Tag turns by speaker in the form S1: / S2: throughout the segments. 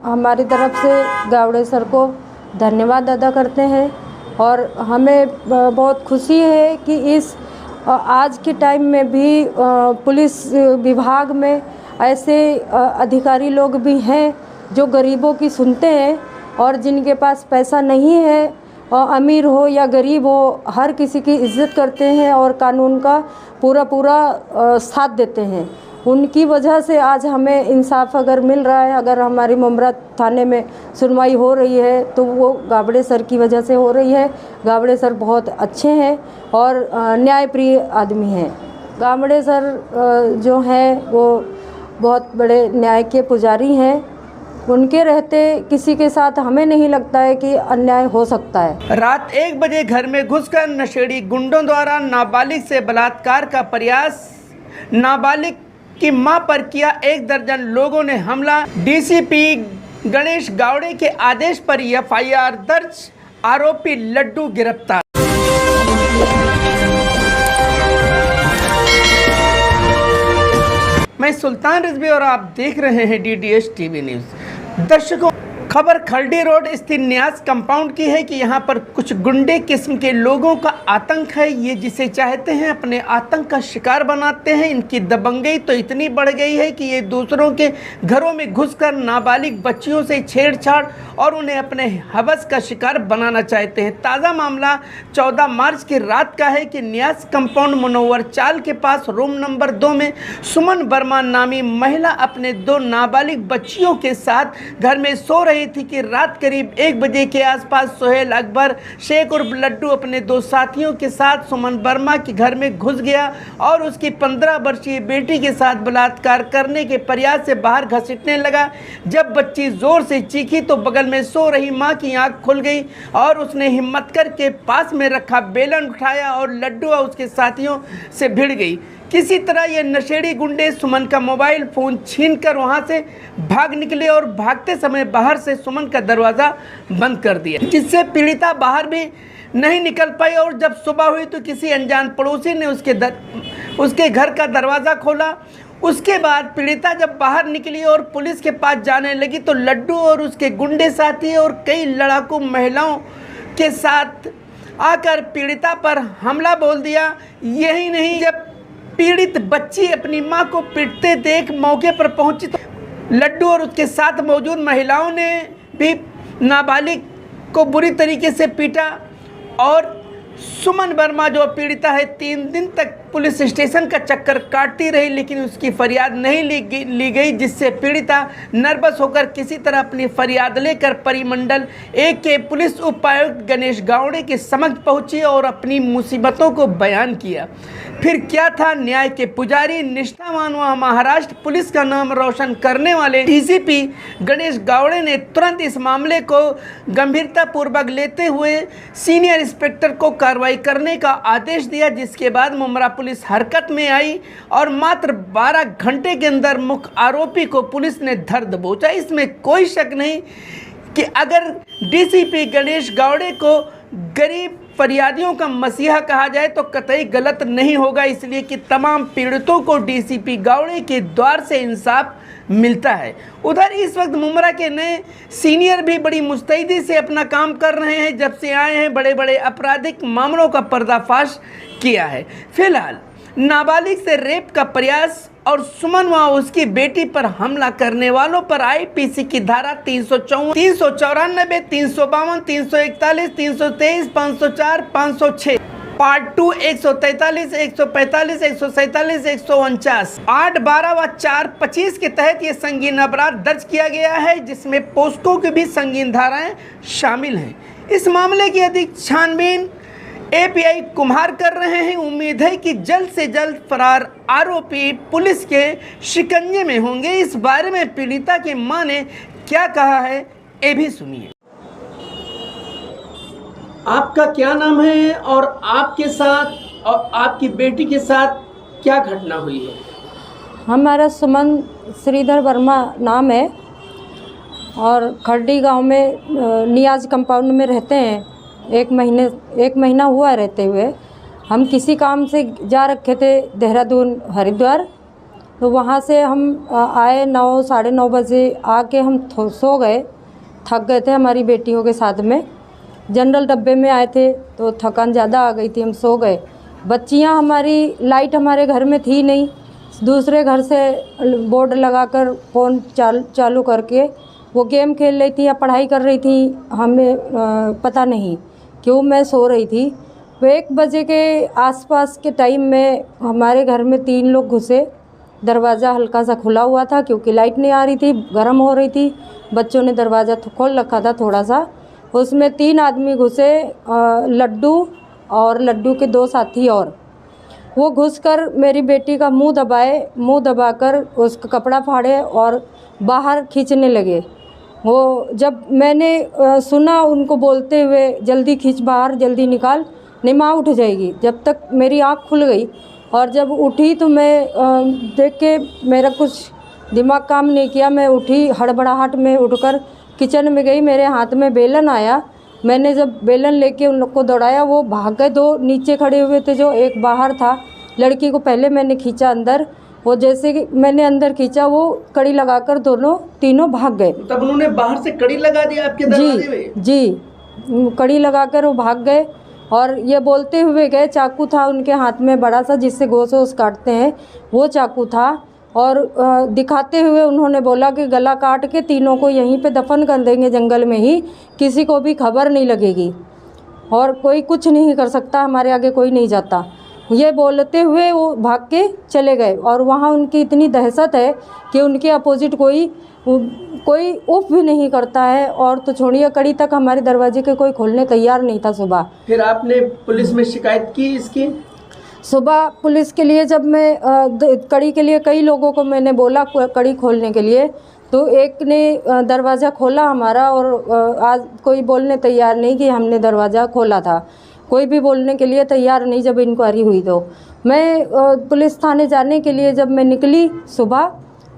S1: हमारी तरफ से गावड़े सर को धन्यवाद अदा करते हैं और हमें बहुत खुशी है कि इस आज के टाइम में भी पुलिस विभाग में ऐसे अधिकारी लोग भी हैं जो गरीबों की सुनते हैं और जिनके पास पैसा नहीं है, अमीर हो या गरीब हो, हर किसी की इज़्ज़त करते हैं और कानून का पूरा साथ देते हैं। उनकी वजह से आज हमें इंसाफ अगर मिल रहा है, अगर हमारी मुमरा थाने में सुनवाई हो रही है तो वो गावड़े सर की वजह से हो रही है। गावड़े सर बहुत अच्छे हैं और न्यायप्रिय आदमी हैं। गावड़े सर जो हैं वो बहुत बड़े न्याय के पुजारी हैं। उनके रहते किसी के साथ हमें नहीं लगता है कि अन्याय हो सकता है।
S2: रात 1 बजे घर में घुसकर नशेड़ी गुंडों द्वारा नाबालिग से बलात्कार का प्रयास, नाबालिग की मां पर किया 1 दर्जन लोगों ने हमला। डीसीपी गणेश गावड़े के आदेश पर एफआईआर दर्ज, आरोपी लड्डू गिरफ्तार। मैं सुल्तान रिजवी और आप देख रहे हैं डीडीएस टीवी न्यूज़। दर्शकों, खबर खलडी रोड स्थित न्यास कंपाउंड की है कि यहाँ पर कुछ गुंडे किस्म के लोगों का आतंक है। ये जिसे चाहते हैं अपने आतंक का शिकार बनाते हैं। इनकी दबंगई तो इतनी बढ़ गई है कि ये दूसरों के घरों में घुसकर नाबालिग बच्चियों से छेड़छाड़ और उन्हें अपने हवस का शिकार बनाना चाहते हैं। ताज़ा मामला 14 मार्च की रात का है कि न्यास कंपाउंड मनोवर चाल के पास रूम नंबर 2 में सुमन वर्मा नामी महिला अपने 2 नाबालिग बच्चियों के साथ घर में सो रही थी कि रात करीब 1 बजे के आसपास सोहेल अकबर शेख उर्फ लड्डू अपने 2 साथियों के साथ सुमन वर्मा के घर में घुस गया और उसकी 15 वर्षीय बेटी के साथ बलात्कार करने के प्रयास से बाहर घसीटने लगा। जब बच्ची जोर से चीखी तो बगल में सो रही मां की आंख खुल गई और उसने हिम्मत करके पास में रखा बेलन उठाया और लड्डू और उसके साथियों से भिड़ गई। किसी तरह ये नशेड़ी गुंडे सुमन का मोबाइल फ़ोन छीनकर वहां से भाग निकले और भागते समय बाहर से सुमन का दरवाज़ा बंद कर दिया, जिससे पीड़िता बाहर भी नहीं निकल पाई। और जब सुबह हुई तो किसी अनजान पड़ोसी ने उसके घर का दरवाज़ा खोला। उसके बाद पीड़िता जब बाहर निकली और पुलिस के पास जाने लगी तो लड्डू और उसके गुंडे साथी और कई लड़ाकू महिलाओं के साथ आकर पीड़िता पर हमला बोल दिया। यही नहीं, जब पीड़ित बच्ची अपनी मां को पीटते देख मौके पर पहुंची तो लड्डू और उसके साथ मौजूद महिलाओं ने भी नाबालिग को बुरी तरीके से पीटा और सुमन वर्मा जो पीड़िता है 3 दिन तक पुलिस स्टेशन का चक्कर काटती रही, लेकिन उसकी फरियाद नहीं ली गई, जिससे पीड़िता नर्वस होकर किसी तरह अपनी फरियाद लेकर परिमंडल 1 के पुलिस उपायुक्त गणेश गावड़े के समक्ष पहुंची और अपनी मुसीबतों को बयान किया। फिर क्या था, न्याय के पुजारी, निष्ठावान व महाराष्ट्र पुलिस का नाम रोशन करने वाले डीसीपी गणेश गावड़े ने तुरंत इस मामले को गंभीरतापूर्वक लेते हुए सीनियर इंस्पेक्टर को कार्रवाई करने का आदेश दिया, जिसके बाद मुमरा पुलिस हरकत में आई और मात्र 12 घंटे के अंदर मुख्य आरोपी को पुलिस ने धर दबोचा। इसमें कोई शक नहीं कि अगर डीसीपी गणेश गावड़े को गरीब फरियादियों का मसीहा कहा जाए तो कतई गलत नहीं होगा, इसलिए कि तमाम पीड़ितों को डीसीपी गावड़े के द्वार से इंसाफ मिलता है। उधर इस वक्त मुमरा के नए सीनियर भी बड़ी मुस्तैदी से अपना काम कर रहे हैं। जब से आए हैं बड़े बड़े आपराधिक मामलों का पर्दाफाश किया है। फिलहाल नाबालिग से रेप का प्रयास और सुमन व उसकी बेटी पर हमला करने वालों पर आईपीसी की धारा 394, 394, 352, 341, 323, 504, 506, पार्ट 2, 143, 145, 147, 149, 8, 12 व 4, 25 के तहत ये संगीन अपराध दर्ज किया गया है, जिसमें पोस्को की भी संगीन धाराएं शामिल हैं। इस मामले की अधिक छानबीन एपीआई कुम्हार कर रहे हैं। उम्मीद है कि जल्द से जल्द फरार आरोपी पुलिस के शिकंजे में होंगे। इस बारे में पीड़िता की मां ने क्या कहा है, ये भी सुनिए। आपका क्या नाम है और आपके साथ और आपकी बेटी के साथ क्या घटना हुई है?
S1: हमारा सुमन श्रीधर वर्मा नाम है और खरडी गांव में नियाज कंपाउंड में रहते हैं। एक महीना हुआ रहते हुए। हम किसी काम से जा रखे थे देहरादून हरिद्वार, तो वहाँ से हम आए 9 साढ़े 9 बजे आके हम सो गए, थक गए थे हमारी बेटियों के साथ में। जनरल डब्बे में आए थे तो थकान ज़्यादा आ गई थी, हम सो गए। बच्चियाँ हमारी, लाइट हमारे घर में थी नहीं, दूसरे घर से बोर्ड लगाकर फ़ोन चालू करके वो गेम खेल रही थी या पढ़ाई कर रही थी, हमें पता नहीं क्यों। मैं सो रही थी। वो 1 बजे के आसपास के टाइम में हमारे घर में 3 लोग घुसे। दरवाज़ा हल्का सा खुला हुआ था क्योंकि लाइट नहीं आ रही थी, गर्म हो रही थी। बच्चों ने दरवाज़ा खोल रखा था थोड़ा सा। उसमें 3 आदमी घुसे, लड्डू और लड्डू के 2 साथी और। वो घुसकर मेरी बेटी का मुंह दबाए, मुंह दबाकर उसका कपड़ा फाड़े और बाहर खींचने लगे। वो जब मैंने सुना उनको बोलते हुए, जल्दी खींच बाहर, जल्दी निकाल, नहीं माँ उठ जाएगी। जब तक मेरी आँख खुल गई और जब उठी तो मैं देख के मेरा कुछ दिमाग काम नहीं किया। मैं उठी, हड़बड़ाहट में उठकर किचन में गई। मेरे हाथ में बेलन आया। मैंने जब बेलन लेके उन लोग को दौड़ाया, वो भाग गए। 2 नीचे खड़े हुए थे, जो एक बाहर था। लड़की को पहले मैंने खींचा अंदर, वो जैसे कि मैंने अंदर खींचा, वो कड़ी लगाकर तीनों भाग गए।
S2: तब उन्होंने बाहर से कड़ी लगा दिया आपके दरवाजे में?
S1: जी, कड़ी लगाकर वो भाग गए और ये बोलते हुए गए। चाकू था उनके हाथ में बड़ा सा, जिससे गोश्त वोश काटते हैं, वो चाकू था। और दिखाते हुए उन्होंने बोला कि गला काट के तीनों को यहीं पे दफन कर देंगे जंगल में ही, किसी को भी खबर नहीं लगेगी और कोई कुछ नहीं कर सकता, हमारे आगे कोई नहीं जाता। ये बोलते हुए वो भाग के चले गए। और वहाँ उनकी इतनी दहशत है कि उनके अपोजिट कोई उफ भी नहीं करता है। और तो छोड़िए, कड़ी तक हमारे दरवाजे के कोई खोलने तैयार नहीं था सुबह।
S2: फिर आपने पुलिस में शिकायत की इसकी?
S1: सुबह पुलिस के लिए जब मैं कड़ी के लिए कई लोगों को मैंने बोला कड़ी खोलने के लिए, तो एक ने दरवाज़ा खोला हमारा। और आज कोई बोलने तैयार नहीं कि हमने दरवाज़ा खोला था, कोई भी बोलने के लिए तैयार नहीं। जब इंक्वायरी हुई तो मैं पुलिस थाने जाने के लिए जब मैं निकली सुबह,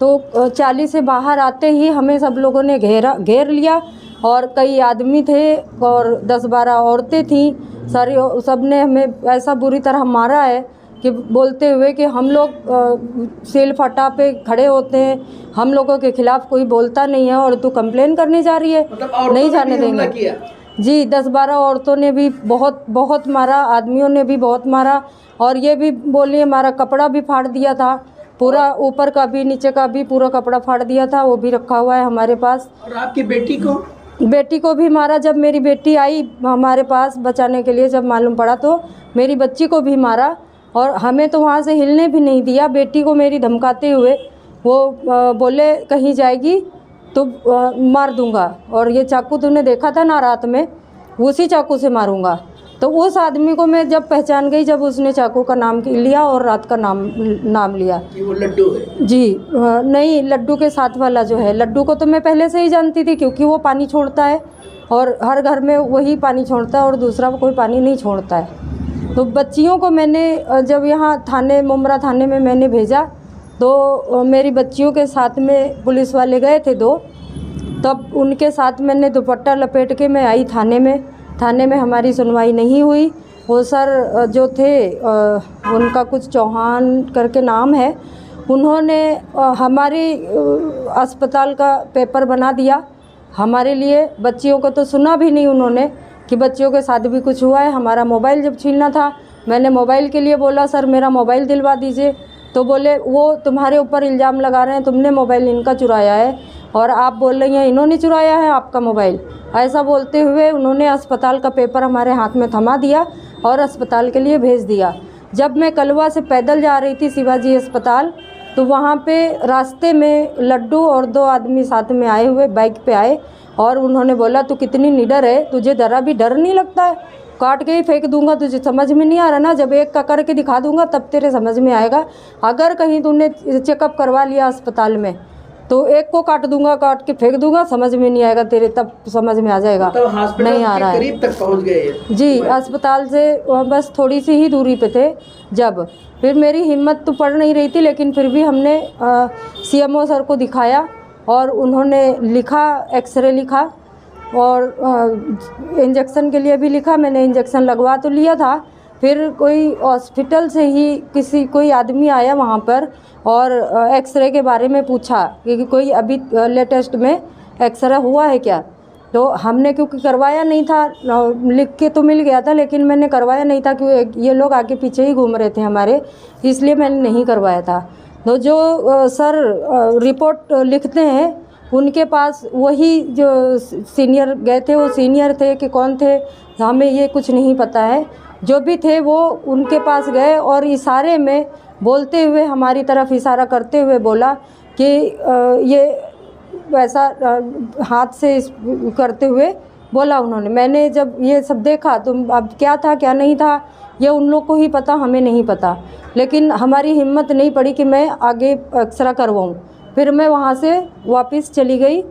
S1: तो 40 से बाहर आते ही हमें सब लोगों ने घेर लिया। और कई आदमी थे और 10-12 औरतें थीं। सारी सब ने हमें ऐसा बुरी तरह मारा है कि बोलते हुए कि हम लोग सेल फटा पे खड़े होते हैं, हम लोगों के खिलाफ़ कोई बोलता नहीं है और तू कंप्लेन करने जा रही है,
S2: मतलब
S1: नहीं जाने देंगे। जी, 10-12 औरतों ने भी बहुत मारा, आदमियों ने भी बहुत मारा। और ये भी बोली, हमारा कपड़ा भी फाड़ दिया था पूरा, ऊपर का भी नीचे का भी पूरा कपड़ा फाड़ दिया था, वो भी रखा हुआ है हमारे पास।
S2: और आपकी बेटी को
S1: भी मारा। जब मेरी बेटी आई हमारे पास बचाने के लिए, जब मालूम पड़ा, तो मेरी बच्ची को भी मारा और हमें तो वहाँ से हिलने भी नहीं दिया। बेटी को मेरी धमकाते हुए वो बोले कहीं जाएगी तो मार दूंगा, और ये चाकू तूने देखा था ना रात में, उसी चाकू से मारूंगा। तो उस आदमी को मैं जब पहचान गई, जब उसने चाकू का नाम लिया और रात का नाम लिया
S2: कि वो लड्डू है।
S1: जी, नहीं, लड्डू के साथ वाला जो है, लड्डू को तो मैं पहले से ही जानती थी क्योंकि वो पानी छोड़ता है और हर घर में वही पानी छोड़ता है और दूसरा कोई पानी नहीं छोड़ता है। तो बच्चियों को मैंने जब यहाँ थाने, मुमरा थाने में मैंने भेजा, तो मेरी बच्चियों के साथ में पुलिस वाले गए थे 2, तब उनके साथ मैंने दुपट्टा लपेट के मैं आई थाने में हमारी सुनवाई नहीं हुई। वो सर जो थे उनका कुछ चौहान करके नाम है, उन्होंने हमारे अस्पताल का पेपर बना दिया हमारे लिए। बच्चियों को तो सुना भी नहीं उन्होंने कि बच्चियों के साथ भी कुछ हुआ है। हमारा मोबाइल जब छीनना था, मैंने मोबाइल के लिए बोला सर मेरा मोबाइल दिलवा दीजिए, तो बोले वो तुम्हारे ऊपर इल्ज़ाम लगा रहे हैं, तुमने मोबाइल इनका चुराया है और आप बोल रही हैं इन्होंने चुराया है आपका मोबाइल। ऐसा बोलते हुए उन्होंने अस्पताल का पेपर हमारे हाथ में थमा दिया और अस्पताल के लिए भेज दिया। जब मैं कलवा से पैदल जा रही थी शिवाजी अस्पताल, तो वहाँ पे रास्ते में लड्डू और 2 आदमी साथ में आए हुए बाइक पे आए और उन्होंने बोला तू कितनी निडर है, तुझे ज़रा भी डर नहीं लगता है, काट के ही फेंक दूंगा, तुझे समझ में नहीं आ रहा ना, जब एक का करके दिखा दूंगा तब तेरे समझ में आएगा। अगर कहीं तूने चेकअप करवा लिया अस्पताल में तो एक को काट दूंगा, काट के फेंक दूंगा, समझ में नहीं आएगा तेरे, तब समझ में आ जाएगा।
S2: तो नहीं आ रहा है, करीब तक पहुंच गए
S1: जी, अस्पताल से बस थोड़ी सी ही दूरी पे थे। जब फिर मेरी हिम्मत तो पड़ नहीं रही थी, लेकिन फिर भी हमने CMO सर को दिखाया और उन्होंने लिखा, एक्सरे लिखा और इंजेक्शन के लिए भी लिखा। मैंने इंजेक्शन लगवा तो लिया था, फिर कोई हॉस्पिटल से ही कोई आदमी आया वहाँ पर और एक्सरे के बारे में पूछा कि कोई अभी लेटेस्ट में एक्सरे हुआ है क्या। तो हमने क्योंकि करवाया नहीं था, लिख के तो मिल गया था लेकिन मैंने करवाया नहीं था क्योंकि ये लोग आगे पीछे ही घूम रहे थे हमारे, इसलिए मैंने नहीं करवाया था। तो जो सर रिपोर्ट लिखते हैं उनके पास वही जो सीनियर गए थे, वो सीनियर थे कि कौन थे हमें ये कुछ नहीं पता है। जो भी थे वो उनके पास गए और इशारे में बोलते हुए हमारी तरफ इशारा करते हुए बोला कि ये वैसा हाथ से करते हुए बोला उन्होंने। मैंने जब ये सब देखा तो अब क्या था क्या नहीं था ये उन लोग को ही पता, हमें नहीं पता। लेकिन हमारी हिम्मत नहीं पड़ी कि मैं आगे एक्सरा करवाऊँ। फिर मैं वहाँ से वापस चली गई।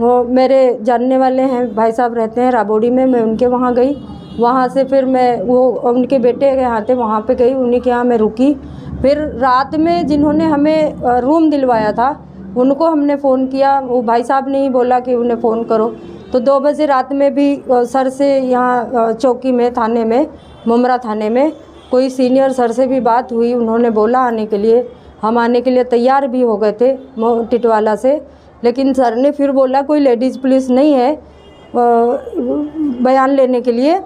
S1: वो मेरे जानने वाले हैं, भाई साहब रहते हैं राबोड़ी में, मैं उनके वहाँ गई। वहाँ से फिर मैं वो उनके बेटे के यहाँ थे वहाँ पे गई, उन्हीं के यहाँ मैं रुकी। फिर रात में जिन्होंने हमें रूम दिलवाया था उनको हमने फ़ोन किया, वो भाई साहब ने ही बोला कि उन्हें फ़ोन करो। तो 2 बजे रात में भी सर से यहाँ चौकी में, थाने में, मुमरा थाने में कोई सीनियर सर से भी बात हुई, उन्होंने बोला आने के लिए। हम आने के लिए तैयार भी हो गए थे टिटवाला से, लेकिन सर ने फिर बोला कोई लेडीज़ पुलिस नहीं है बयान लेने के लिए,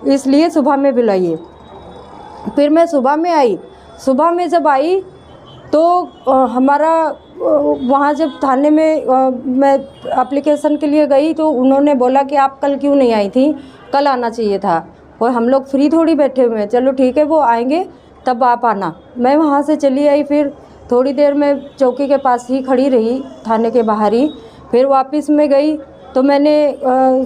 S1: इसलिए सुबह में बुलाइए। फिर मैं सुबह में आई। सुबह में जब आई तो हमारा वहाँ जब थाने में मैं एप्लीकेशन के लिए गई तो उन्होंने बोला कि आप कल क्यों नहीं आई थी, कल आना चाहिए था। और हम लोग फ्री थोड़ी बैठे हुए हैं, चलो ठीक है वो आएंगे तब आप आना। मैं वहाँ से चली आई। फिर थोड़ी देर मैं चौकी के पास ही खड़ी रही, थाने के बाहर ही। फिर वापस में गई तो मैंने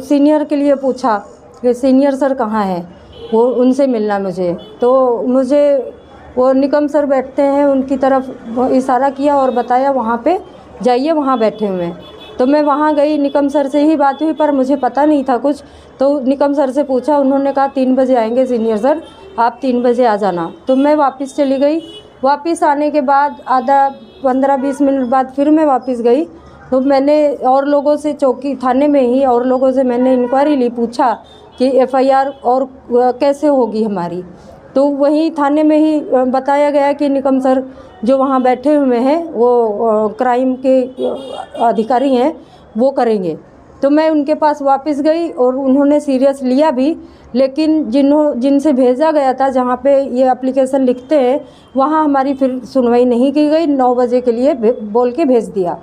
S1: सीनियर के लिए पूछा कि सीनियर सर कहाँ हैं, वो उनसे मिलना मुझे। तो मुझे वो निकम सर बैठते हैं उनकी तरफ इशारा किया और बताया वहाँ पे जाइए, वहाँ बैठे हुए हैं। तो मैं वहाँ गई, निकम सर से ही बात हुई पर मुझे पता नहीं था कुछ। तो निकम सर से पूछा, उन्होंने कहा 3 बजे आएंगे सीनियर सर, आप 3 बजे आ जाना। तो मैं वापस चली गई। वापस आने के बाद आधा 15-20 मिनट बाद फिर मैं वापस गई। तो मैंने और लोगों से चौकी थाने में ही और लोगों से मैंने इंक्वायरी ली, पूछा कि FIR और कैसे होगी हमारी। तो वहीं थाने में ही बताया गया कि निकम सर जो वहाँ बैठे हुए हैं वो क्राइम के अधिकारी हैं, वो करेंगे। तो मैं उनके पास वापस गई और उन्होंने सीरियस लिया भी, लेकिन जिनसे भेजा गया था जहाँ पे ये एप्लीकेशन लिखते हैं वहाँ हमारी फिर सुनवाई नहीं की गई। 9 बजे के लिए बोल के भेज दिया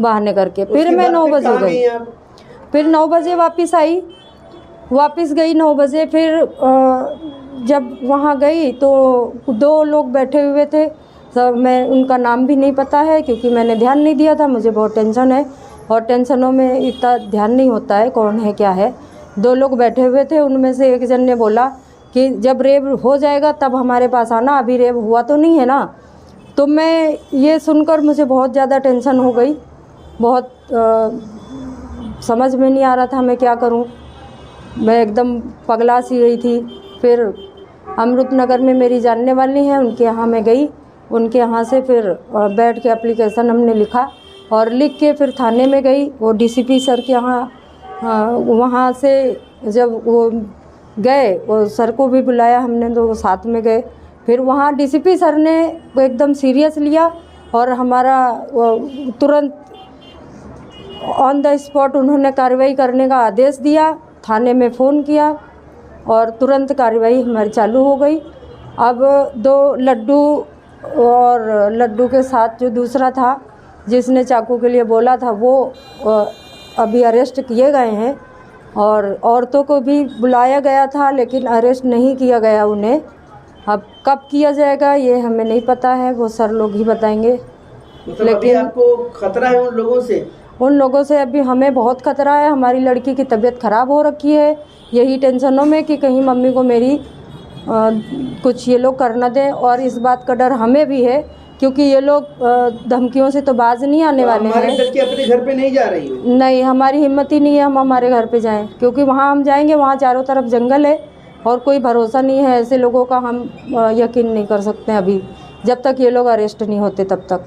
S1: बहाने करके। फिर मैं 9 बजे गई, फिर 9 बजे वापस आई, वापस गई 9 बजे। फिर जब वहाँ गई तो 2 लोग बैठे हुए थे, सब मैं उनका नाम भी नहीं पता है क्योंकि मैंने ध्यान नहीं दिया था, मुझे बहुत टेंशन है और टेंशनों में इतना ध्यान नहीं होता है कौन है क्या है। 2 लोग बैठे हुए थे, उनमें से एक जन ने बोला कि जब रेप हो जाएगा तब हमारे पास आना, अभी रेप हुआ तो नहीं है ना। तो मैं ये सुनकर मुझे बहुत ज़्यादा टेंशन हो गई, बहुत समझ में नहीं आ रहा था मैं क्या करूं। मैं एकदम पगला सी गई थी। फिर अमृत नगर में मेरी जानने वाली हैं, उनके यहाँ मैं गई। उनके यहाँ से फिर बैठ के एप्लीकेशन हमने लिखा और लिख के फिर थाने में गई। वो DCP सर के यहाँ, वहाँ से जब वो गए, वो सर को भी बुलाया हमने, तो वो साथ में गए। फिर वहाँ DCP सर ने एकदम सीरियस लिया और हमारा तुरंत ऑन द स्पॉट उन्होंने कार्रवाई करने का आदेश दिया। थाने में फ़ोन किया और तुरंत कार्रवाई हमारी चालू हो गई। अब 2 लड्डू और लड्डू के साथ जो दूसरा था जिसने चाकू के लिए बोला था वो अभी अरेस्ट किए गए हैं और औरतों को भी बुलाया गया था लेकिन अरेस्ट नहीं किया गया उन्हें। अब कब किया जाएगा ये हमें नहीं पता है, वो सर लोग ही बताएंगे।
S2: लेकिन अभी आपको खतरा है उन लोगों से? अभी हमें बहुत खतरा है। हमारी लड़की की तबीयत ख़राब हो रखी है यही टेंशनों में कि कहीं मम्मी को मेरी कुछ ये लोग कर न दें। और इस बात का डर हमें भी है क्योंकि ये लोग धमकियों से तो बाज नहीं आने वाले हैं। लड़की अपने घर पे नहीं जा रही है?
S1: नहीं, हमारी हिम्मत ही नहीं है हम हमारे घर पे जाएं, क्योंकि वहाँ हम जाएंगे वहाँ चारों तरफ जंगल है और कोई भरोसा नहीं है। ऐसे लोगों का हम यकीन नहीं कर सकते अभी, जब तक ये लोग अरेस्ट नहीं होते तब तक।